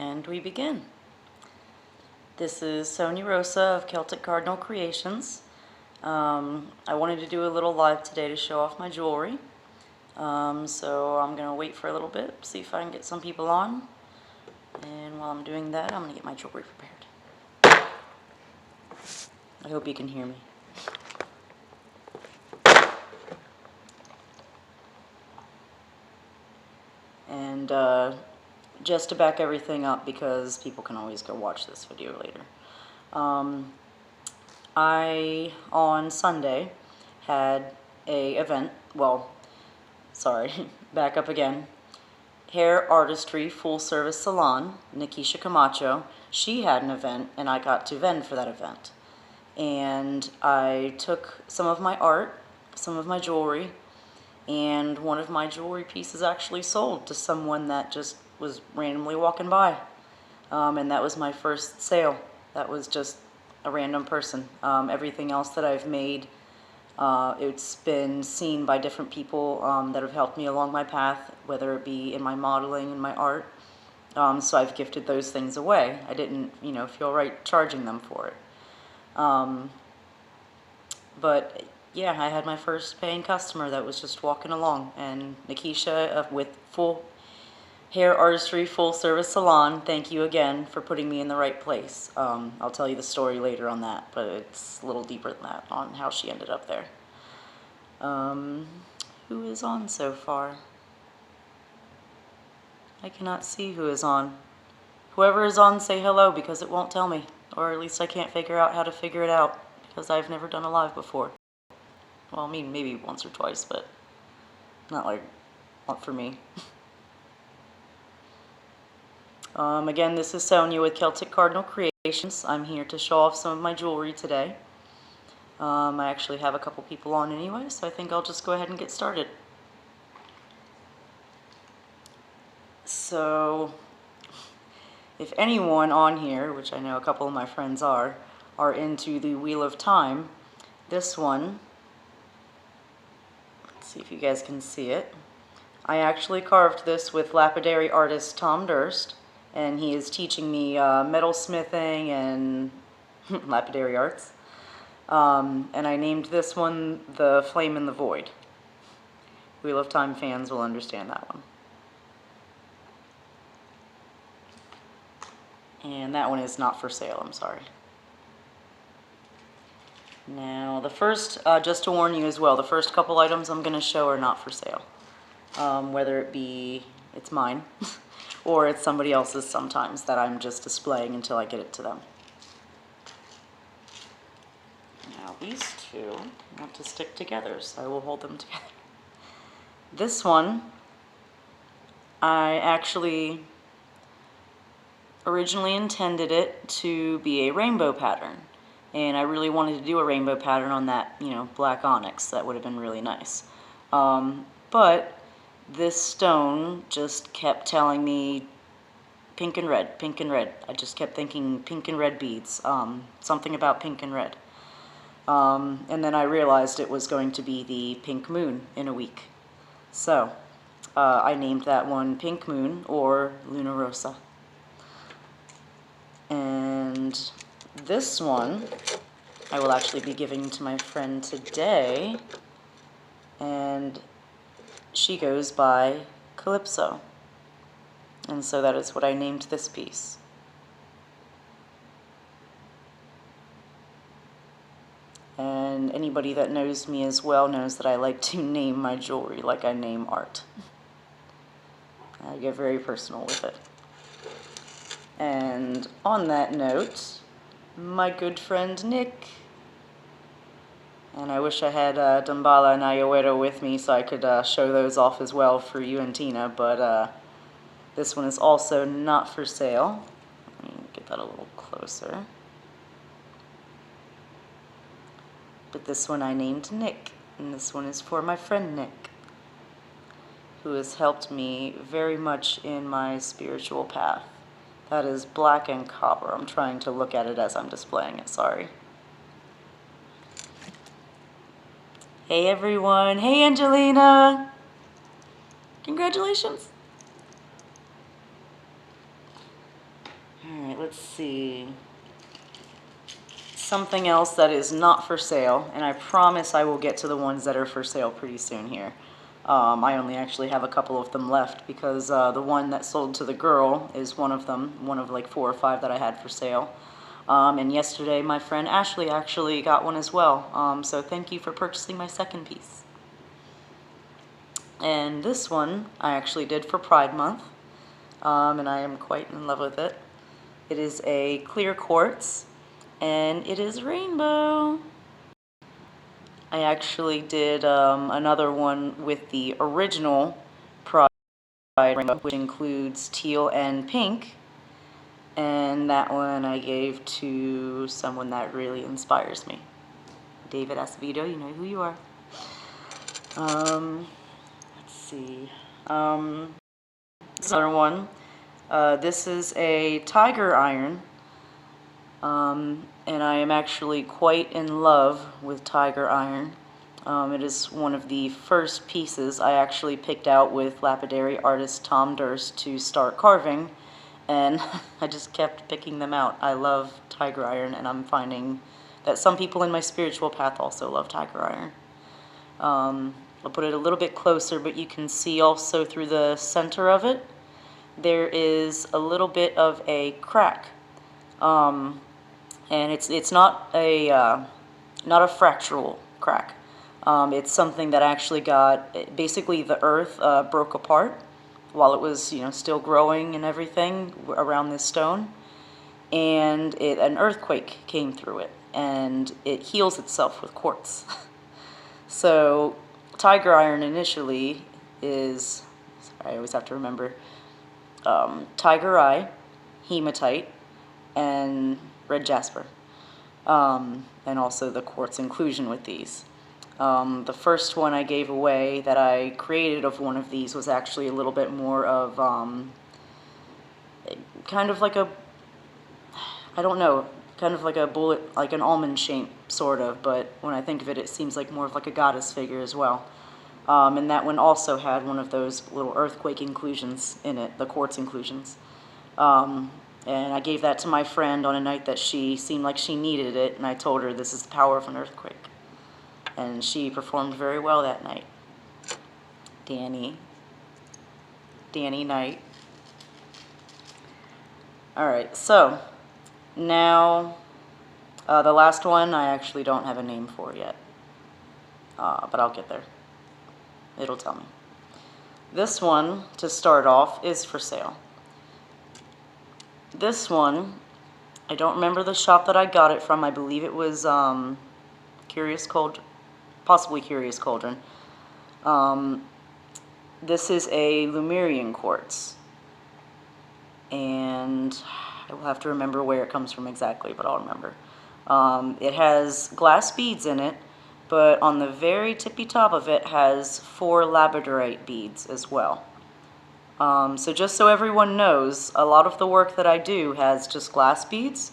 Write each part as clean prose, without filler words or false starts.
and we begin. This is Sonia Rosa of Celtic Cardinal Creations. I wanted to do a little live today to show off my jewelry. So I'm going to wait for a little bit, see if I can get some people on. And while I'm doing that, I'm going to get my jewelry prepared. I hope you can hear me. And just to back everything up, because people can always go watch this video later. I, on Sunday, had a event, back up again. Hair Artistry Full Service Salon, Nikisha Camacho, she had an event, and I got to vend for that event. And I took some of my art, some of my jewelry, and one of my jewelry pieces actually sold to someone that just was randomly walking by. And that was my first sale. That was just a random person. Everything else that I've made, it's been seen by different people that have helped me along my path, whether it be in my modeling and my art. So I've gifted those things away. I didn't, feel right charging them for it. But yeah, I had my first paying customer that was just walking along, and Nikisha with Full Hair Artistry Full Service Salon, thank you again for putting me in the right place. I'll tell you the story later on that, but it's a little deeper than that on how she ended up there. Who is on so far? I cannot see who is on. Whoever is on, say hello, because it won't tell me, or at least I can't figure out how to figure it out, because I've never done a live before. Well, I mean, maybe once or twice, but not for me. Again, this is Sonia with Celtic Cardinal Creations. I'm here to show off some of my jewelry today. I actually have a couple people on anyway, so I think I'll just go ahead and get started. So, if anyone on here, which I know a couple of my friends are into the Wheel of Time, this one, let's see if you guys can see it. I actually carved this with lapidary artist Tom Durst, and he is teaching me metal smithing and lapidary arts. And I named this one The Flame in the Void. Wheel of Time fans will understand that one. And that one is not for sale, I'm sorry. Now, the first, just to warn you as well, the first couple items I'm going to show are not for sale. Whether it be, it's mine, or it's somebody else's sometimes that I'm just displaying until I get it to them. Now, these two want to stick together, so I will hold them together. This one, I actually originally intended it to be a rainbow pattern, and I really wanted to do a rainbow pattern on that, black onyx. That would have been really nice. But this stone just kept telling me pink and red, pink and red. I just kept thinking pink and red beads, something about pink and red. And then I realized it was going to be the pink moon in a week. So I named that one Pink Moon, or Luna Rosa. And this one I will actually be giving to my friend today, and she goes by Calypso. And so that is what I named this piece. And anybody that knows me as well knows that I like to name my jewelry like I name art. I get very personal with it. And on that note, my good friend Nick. And I wish I had Dambala and Ayowero with me so I could show those off as well for you and Tina, but this one is also not for sale. Let me get that a little closer. But this one I named Nick, and this one is for my friend Nick, who has helped me very much in my spiritual path. That is black and copper. I'm trying to look at it as I'm displaying it, sorry. Hey everyone, hey Angelina! Congratulations! Alright, let's see. Something else that is not for sale, and I promise I will get to the ones that are for sale pretty soon here. I only actually have a couple of them left because the one that sold to the girl is one of them, one of like 4 or 5 that I had for sale. And yesterday my friend Ashley actually got one as well, so thank you for purchasing my second piece. And this one I actually did for Pride Month, and I am quite in love with it. It is a clear quartz, and it is rainbow. I actually did another one with the original Pride rainbow, which includes teal and pink, and that one I gave to someone that really inspires me. David Acevedo, you know who you are. Let's see. This is another one. This is a tiger iron. And I am actually quite in love with tiger iron. It is one of the first pieces I actually picked out with lapidary artist Tom Durst to start carving, and I just kept picking them out. I love tiger iron, and I'm finding that some people in my spiritual path also love tiger iron. I'll put it a little bit closer, but you can see also through the center of it, there is a little bit of a crack. And it's not a fractural crack. It's something that actually got, basically the earth broke apart while it was, still growing and everything around this stone, and an earthquake came through it, and it heals itself with quartz. So tiger iron initially is, sorry, I always have to remember, tiger eye, hematite, and red jasper, and also the quartz inclusion with these. The first one I gave away that I created of one of these was actually a little bit more of kind of like a, I don't know, kind of like a bullet, like an almond shape, sort of, but when I think of it, it seems like more of like a goddess figure as well. And that one also had one of those little earthquake inclusions in it, the quartz inclusions. And I gave that to my friend on a night that she seemed like she needed it, and I told her this is the power of an earthquake. And she performed very well that night. Danny Knight. Alright, so now the last one I actually don't have a name for yet, but I'll get there. It'll tell me. This one, to start off, is for sale. This one, I don't remember the shop that I got it from. I believe it was Curious Cauldron, possibly Curious Cauldron. This is a Lemurian quartz, and I will have to remember where it comes from exactly, but I'll remember. It has glass beads in it, but on the very tippy top of it has 4 labradorite beads as well. So just so everyone knows, a lot of the work that I do has just glass beads,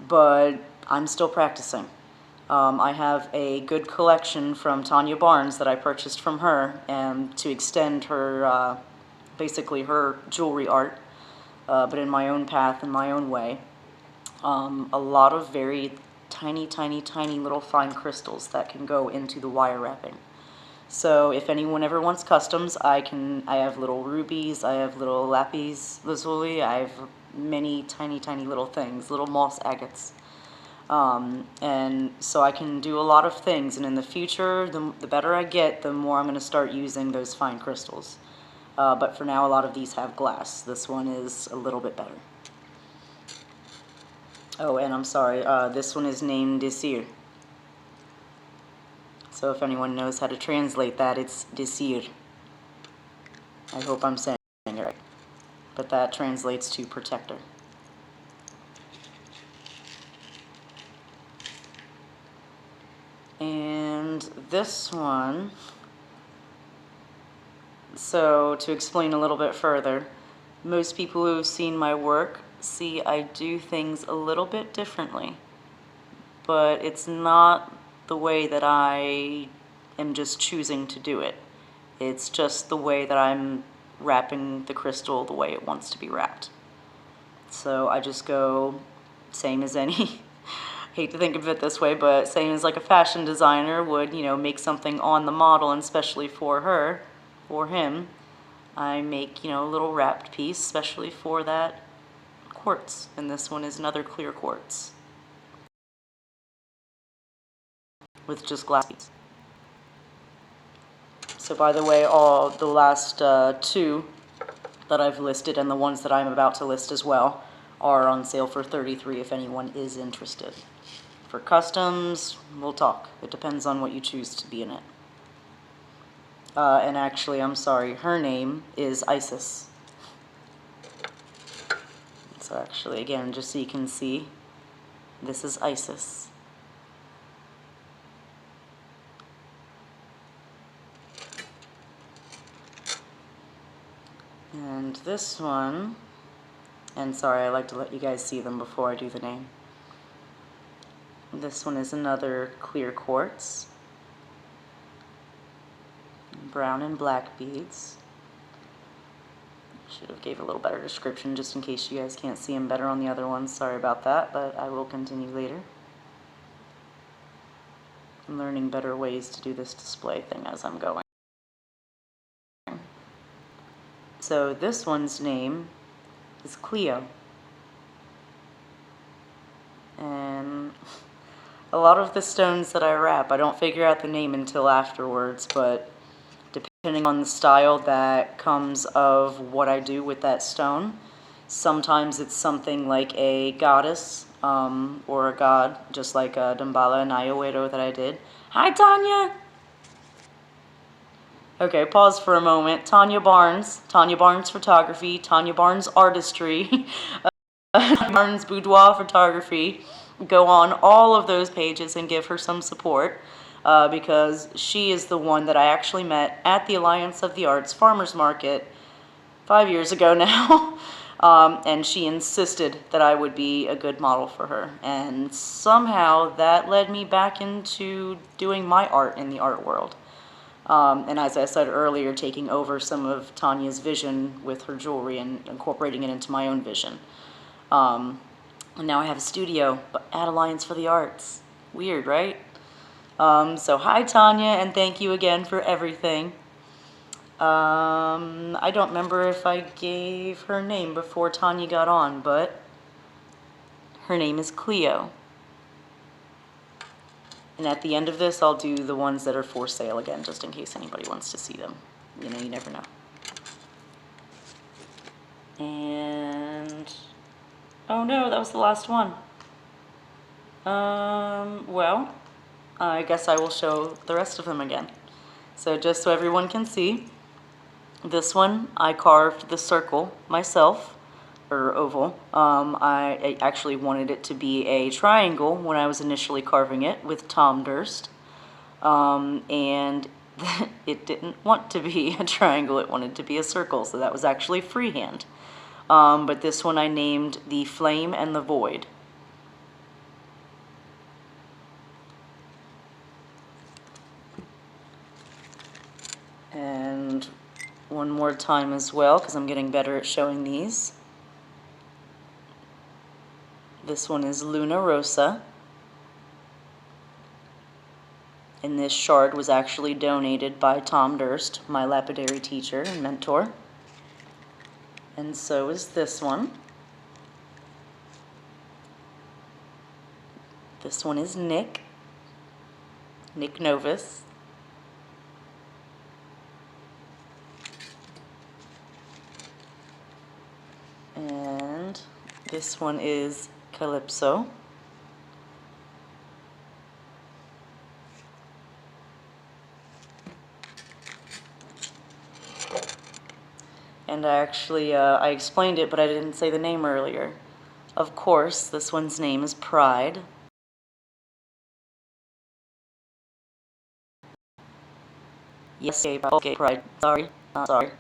but I'm still practicing. I have a good collection from Tanya Barnes that I purchased from her, and to extend her, basically her jewelry art, but in my own path, in my own way. A lot of very tiny, tiny, tiny little fine crystals that can go into the wire wrapping. So if anyone ever wants customs, I have little rubies, I have little lapis lazuli, I have many tiny, tiny little things, little moss agates. And so I can do a lot of things, and in the future, the better I get, the more I'm going to start using those fine crystals. But for now, a lot of these have glass. This one is a little bit better. Oh, and I'm sorry, this one is named Desir. So if anyone knows how to translate that, it's Desir. I hope I'm saying it right. But that translates to protector. And this one, so to explain a little bit further, most people who have seen my work see I do things a little bit differently, but it's not the way that I am just choosing to do it. It's just the way that I'm wrapping the crystal the way it wants to be wrapped. So I just go same as any, hate to think of it this way, but same as like a fashion designer would, you know, make something on the model, and especially for her, for him, I make, you know, a little wrapped piece, especially for that quartz. And this one is another clear quartz with just glass beads. So by the way, all the last two that I've listed and the ones that I'm about to list as well are on sale for $33 if anyone is interested. For customs, we'll talk. It depends on what you choose to be in it. And actually, I'm sorry, her name is Isis. So actually, again, just so you can see, this is Isis. And this one, and sorry, I like to let you guys see them before I do the name. This one is another clear quartz. Brown and black beads. Should have gave a little better description just in case you guys can't see them better on the other ones. Sorry about that, but I will continue later. I'm learning better ways to do this display thing as I'm going. So this one's name is Cleo. And a lot of the stones that I wrap, I don't figure out the name until afterwards, but depending on the style that comes of what I do with that stone, sometimes it's something like a goddess or a god, just like Damballa and Ayowero that I did. Hi, Tanya! Okay, pause for a moment. Tanya Barnes Photography, Tanya Barnes Artistry, Barnes Boudoir Photography. Go on all of those pages and give her some support. Because she is the one that I actually met at the Alliance of the Arts Farmers Market 5 years ago now. And she insisted that I would be a good model for her. And somehow that led me back into doing my art in the art world. And as I said earlier, taking over some of Tanya's vision with her jewelry and incorporating it into my own vision. And now I have a studio at Alliance for the Arts. Weird, right? So hi, Tanya, and thank you again for everything. I don't remember if I gave her name before Tanya got on, but her name is Cleo. And at the end of this, I'll do the ones that are for sale again, just in case anybody wants to see them. You know, you never know. And, oh no, that was the last one. Well, I guess I will show the rest of them again. So just so everyone can see, this one I carved the circle myself, or oval. I actually wanted it to be a triangle when I was initially carving it with Tom Durst, and it didn't want to be a triangle, it wanted to be a circle, so that was actually freehand. But this one I named The Flame and the Void. And one more time as well, because I'm getting better at showing these. This one is Luna Rosa. And this shard was actually donated by Tom Durst, my lapidary teacher and mentor. And so is this one. This one is Nick Novus. And this one is Calypso. And I actually, I explained it, but I didn't say the name earlier. Of course, this one's name is Pride. Yes, gay Pride. Sorry, not sorry.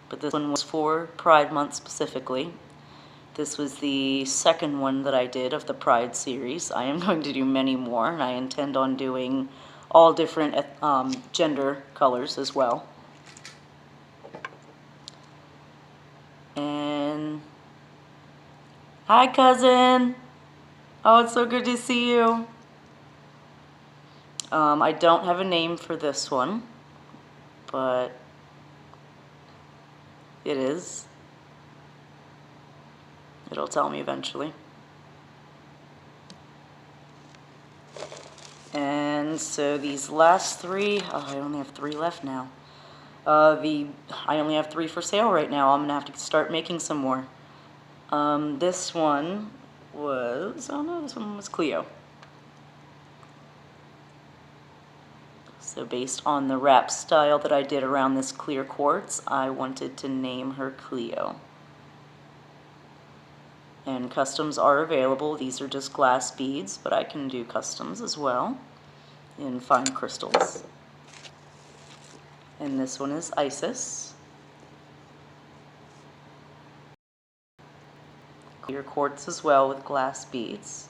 But this one was for Pride Month specifically. This was the second one that I did of the Pride series. I am going to do many more, and I intend on doing all different gender colors as well. And Hi, cousin. Oh, it's so good to see you. I don't have a name for this one, but it is. It'll tell me eventually. And so these last three, I only have 3 left now. I only have 3 for sale right now. I'm gonna have to start making some more. This one was, oh no, this one was Cleo. So based on the wrap style that I did around this clear quartz, I wanted to name her Cleo. And customs are available. These are just glass beads, but I can do customs as well in fine crystals. And this one is Isis. Clear quartz as well with glass beads.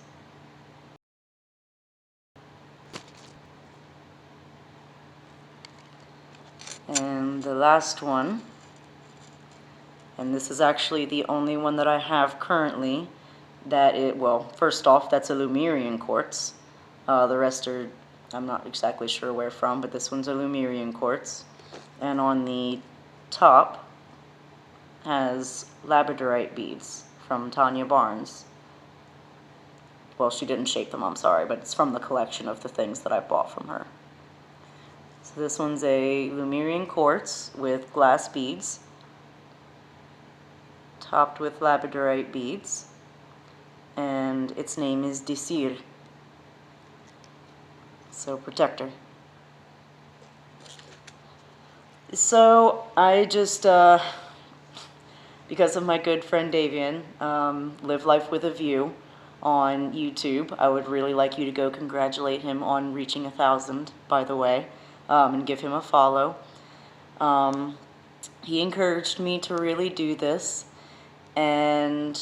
And the last one, and this is actually the only one that I have currently, well, first off, that's a Lemurian quartz. The rest are, I'm not exactly sure where from, but this one's a Lemurian quartz. And on the top has labradorite beads from Tanya Barnes. Well, she didn't shape them, I'm sorry, but it's from the collection of the things that I bought from her. So this one's a Lemurian quartz with glass beads, topped with labradorite beads, and its name is Desir. So protector. So I just, because of my good friend Davian, Live Life with a View on YouTube, I would really like you to go congratulate him on reaching 1,000, by the way, and give him a follow. He encouraged me to really do this, and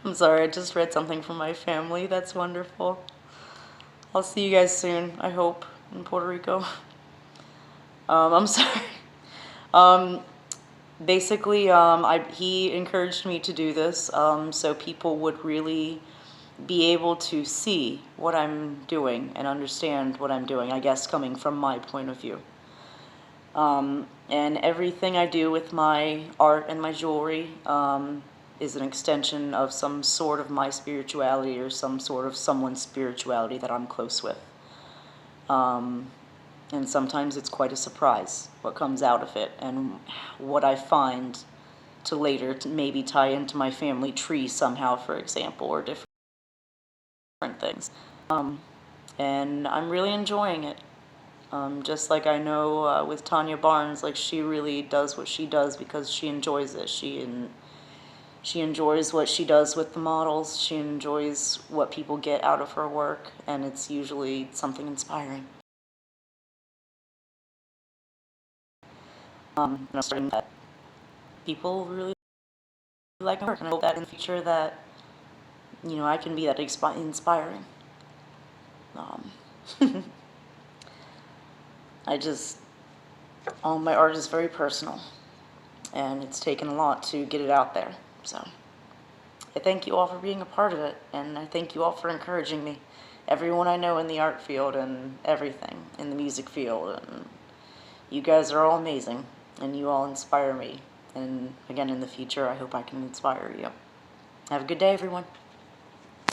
I'm sorry, I just read something from my family. That's wonderful. I'll see you guys soon, I hope, in Puerto Rico. I'm sorry. Basically, he encouraged me to do this so people would really be able to see what I'm doing and understand what I'm doing, I guess coming from my point of view. And everything I do with my art and my jewelry is an extension of some sort of my spirituality or some sort of someone's spirituality that I'm close with. And sometimes it's quite a surprise what comes out of it and what I find to later to maybe tie into my family tree somehow, for example, or different things. And I'm really enjoying it. Just like I know with Tanya Barnes, like she really does what she does because she enjoys it. She enjoys what she does with the models. She enjoys what people get out of her work, and it's usually something inspiring. And I'm starting that people really like my work, and I hope that in the future that, you know, I can be that inspiring. All my art is very personal, and it's taken a lot to get it out there. So I thank you all for being a part of it, and I thank you all for encouraging me. Everyone I know in the art field and everything in the music field, and you guys are all amazing, and you all inspire me. And again, in the future, I hope I can inspire you. Have a good day, everyone.